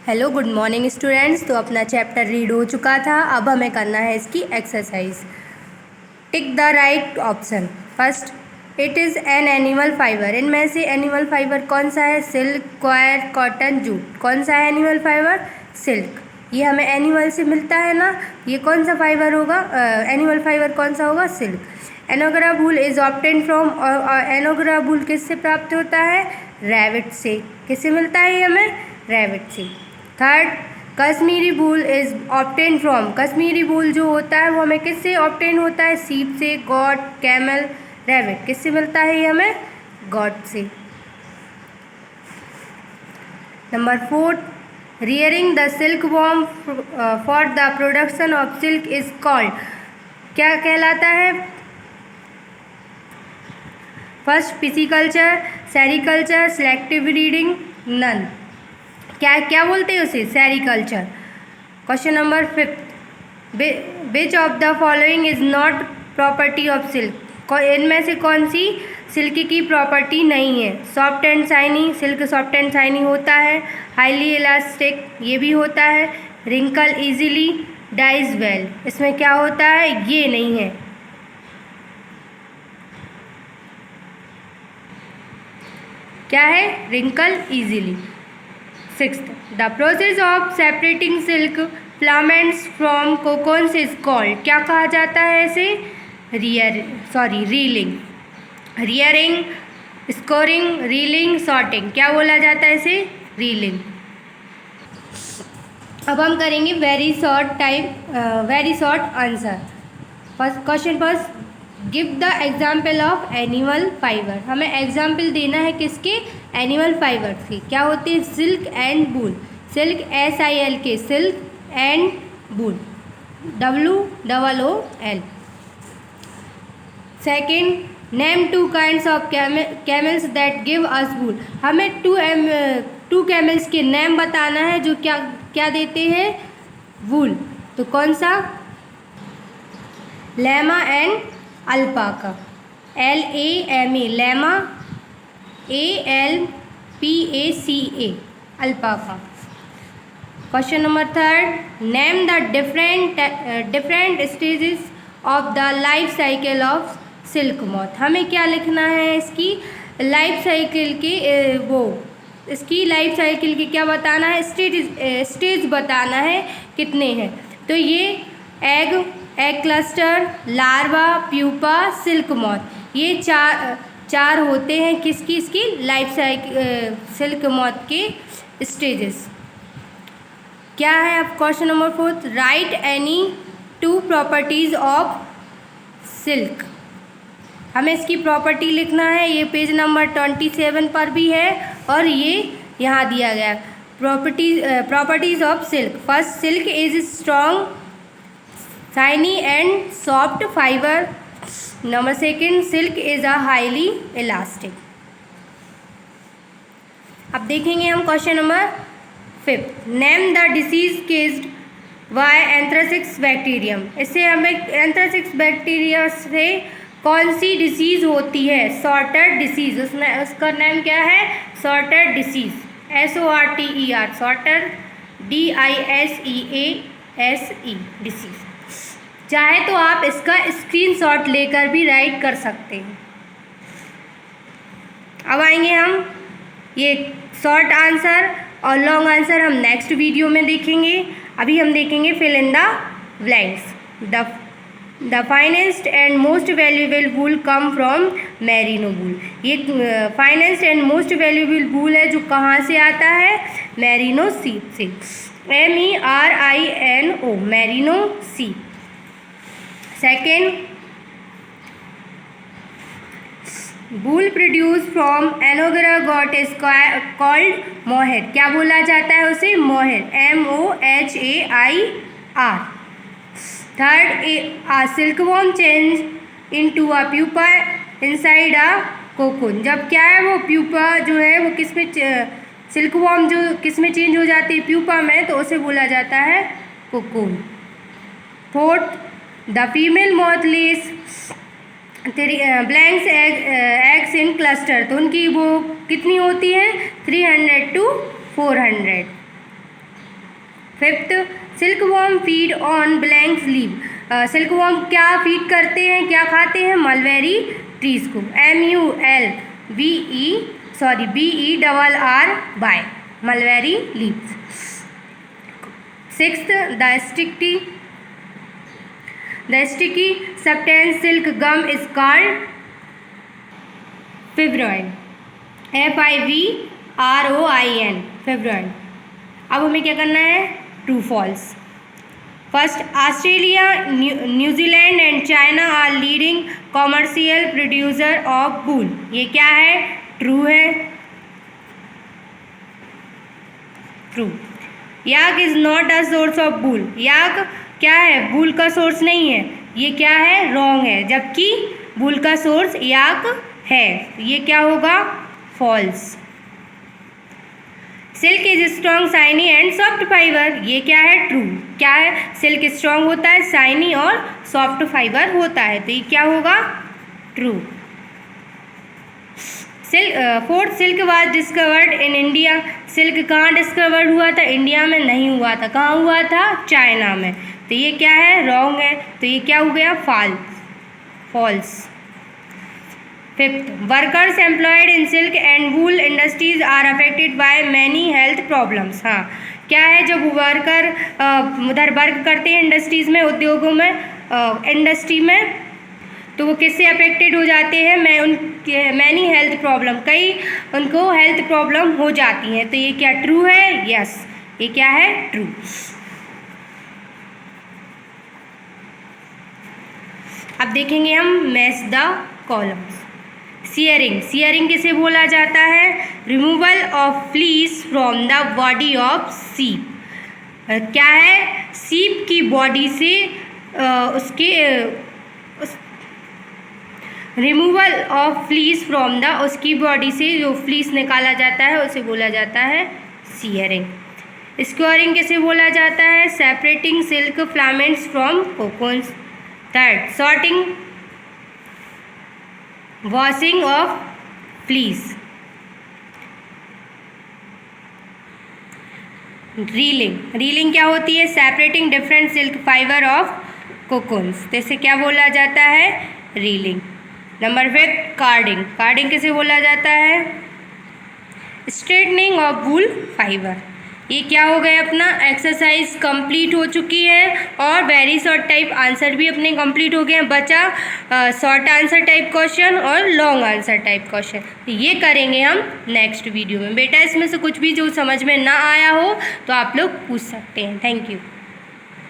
Hello good morning students. तो अपना chapter read हो चुका था, अब हमें करना है इसकी exercise. Tick the right option. First, it is an animal fibre. इनमें से एनिमल फाइबर कौन सा है? Silk, coir, cotton, jute. कौन सा है एनिमल फाइबर? सिल्क। ये हमें एनिमल से मिलता है ना, ये कौन सा फाइबर होगा? एनिमल फाइबर कौन सा होगा? Silk. Angora wool is obtain from, angora wool किससे प्राप्त होता है? रैबिट से। किससे मिलता है ये हमें? रैबिट से। Third, Kashmiri wool is obtain from. Kashmiri wool जो होता है वो हमें किससे ऑब्टेन होता है? सीप से, गॉट, कैमल, रैबिट। किससे मिलता है ये हमें? गॉट से। Number 4, rearing the silk worm for the production of silk is called. क्या कहलाता है? First, pisciculture, sericulture, selective breeding, none. क्या क्या बोलते हैं उसे? Sericulture. Question number 5, which of the following is not property of silk. इनमें से कौन सी सिल्क की प्रॉपर्टी नहीं है? Soft and shiny, silk soft and shiny होता है। हाईली इलास्टिक, ये भी होता है। रिंकल इजीली, डाइज वेल, इसमें क्या होता है? ये नहीं है। क्या है? Wrinkle easily. Sixth, the process of separating silk filaments from cocoons is called. क्या कहा जाता है इसे? Reeling. Rearing, scouring, reeling, sorting. क्या बोला जाता है इसे? रीलिंग। अब हम करेंगे very short answer. First question, first, give the example of animal fibre. हमें एग्जाम्पल देना है किसके? एनिमल फाइबर से। क्या होते हैं? Silk and wool. Silk SILK, silk and wool WOOL। Second, name 2 kinds of camels that give us wool. हमें टू कैमल्स के नेम बताना है जो क्या क्या देते हैं? वूल। तो कौन सा? Llama and alpaca. LAMA, llama, ALPACA, alpaca. Question number 3, name the different stages of the life cycle of silk moth. हमें क्या लिखना है? इसकी लाइफ साइकिल के इसकी लाइफ साइकिल की क्या बताना है? स्टेज बताना है कितने हैं। तो ये egg cluster, larva, pupa, silk moth, ये चार होते हैं किसकी? इसकी लाइफ साइकिल सिल्क मॉथ के स्टेजेस। क्या है? अब question number 4, right any 2 properties of silk. हमें इसकी प्रॉपर्टी लिखना है। ये पेज नंबर 27 पर भी है और ये यहाँ दिया गया। Properties of silk. First, silk is strong, shiny and soft fibre. Number second, silk is a highly elastic. अब देखेंगे हम question number 5, name the disease caused by anthrax bacterium. इससे हमें एंथ्रेसिस बैक्टीरिया से कौन सी डिसीज होती है? Sorter disease. उसका नाम क्या है? Sorter disease. SORTER, sorter, DISEASE, disease. चाहे तो आप इसका स्क्रीनशॉट लेकर भी राइट कर सकते हैं। अब आएंगे हम ये शॉर्ट आंसर और लॉन्ग आंसर हम नेक्स्ट वीडियो में देखेंगे। अभी हम देखेंगे fill in the blanks. The finest and most valuable wool come from merino wool. ये finest and most valuable wool है जो कहाँ से आता है? मैरिनो सीप से। MERINO, merino sheep. Second, wool produce from angora goat is called mohair. क्या बोला जाता है उसे? Mohair, MOHAIR। Third, silkworm change into a pupa inside a cocoon. जब क्या है वो प्यूपा जो है वो किस में, सिल्कवॉर्म जो किस में चेंज हो जाती है? प्यूपा में, तो उसे बोला जाता है cocoon. Fourth, the female moth lays blanks eggs in cluster. तो उनकी वो कितनी होती है? 300 to 400। Fifth, silk worm feed on blank leave. Silk worm क्या फीड करते हैं, क्या खाते हैं, मलबेरी ट्रीज को। BERRY mulberry leaves. Sixth, the sticky substance silk gum is called fibroin. FIVROIN fibroin. अब हमें क्या करना है, true false. First, Australia, New Zealand and China are leading commercial producer of wool. ये क्या है, ट्रू है, true. Yak is not a source of wool. Yak क्या है, वूल का सोर्स नहीं है, ये क्या है, रॉन्ग है, जबकि वूल का सोर्स याक है, ये क्या होगा, false. Silk is strong, shiny and soft fibre. ये क्या है, ट्रू। क्या है, सिल्क स्ट्रॉन्ग होता है, शाइनी और सॉफ्ट फाइबर होता है, तो ये क्या होगा, true. Fourth, silk was discovered in India. Silk कहाँ डिस्कवर्ड हुआ था, इंडिया में नहीं हुआ था, कहाँ हुआ था, चाइना में, तो ये क्या है, रॉन्ग है, तो ये क्या हो गया, false. Fifth, workers employed in silk and wool industries are affected by many health problems. हाँ, क्या है, जब वर्कर उधर वर्क करते हैं इंडस्ट्रीज़ में, उद्योगों में, इंडस्ट्री में, तो वो किससे अफेक्टेड हो जाते हैं, मैनी हेल्थ प्रॉब्लम, कई उनको हेल्थ प्रॉब्लम हो जाती हैं, तो ये क्या, ट्रू है, यस, ये क्या है, ट्रू। अब देखेंगे हम मैच द कॉलम्स। सियरिंग किसे बोला जाता है, removal of fleece from the body of सीप। क्या है, सीप की बॉडी से removal of fleece from the, उसकी बॉडी से जो फ्लीस निकाला जाता है उसे बोला जाता है सियरिंग। स्क्योरिंग किसे बोला जाता है, separating silk filaments from cocoons. Third, sorting, washing of fleece. Reeling क्या होती है, separating different silk fibre of cocoons, तो इसे क्या बोला जाता है, रीलिंग। नंबर 5, कार्डिंग किसे बोला जाता है, स्ट्रेटनिंग ऑफ वूल फाइबर। ये क्या हो गया, अपना एक्सरसाइज कंप्लीट हो चुकी है और वेरी शॉर्ट टाइप आंसर भी अपने कंप्लीट हो गए हैं। बचा शॉर्ट आंसर टाइप क्वेश्चन और लॉन्ग आंसर टाइप क्वेश्चन, ये करेंगे हम नेक्स्ट वीडियो में। बेटा इसमें से कुछ भी जो समझ में ना आया हो तो आप लोग पूछ सकते हैं। Thank you.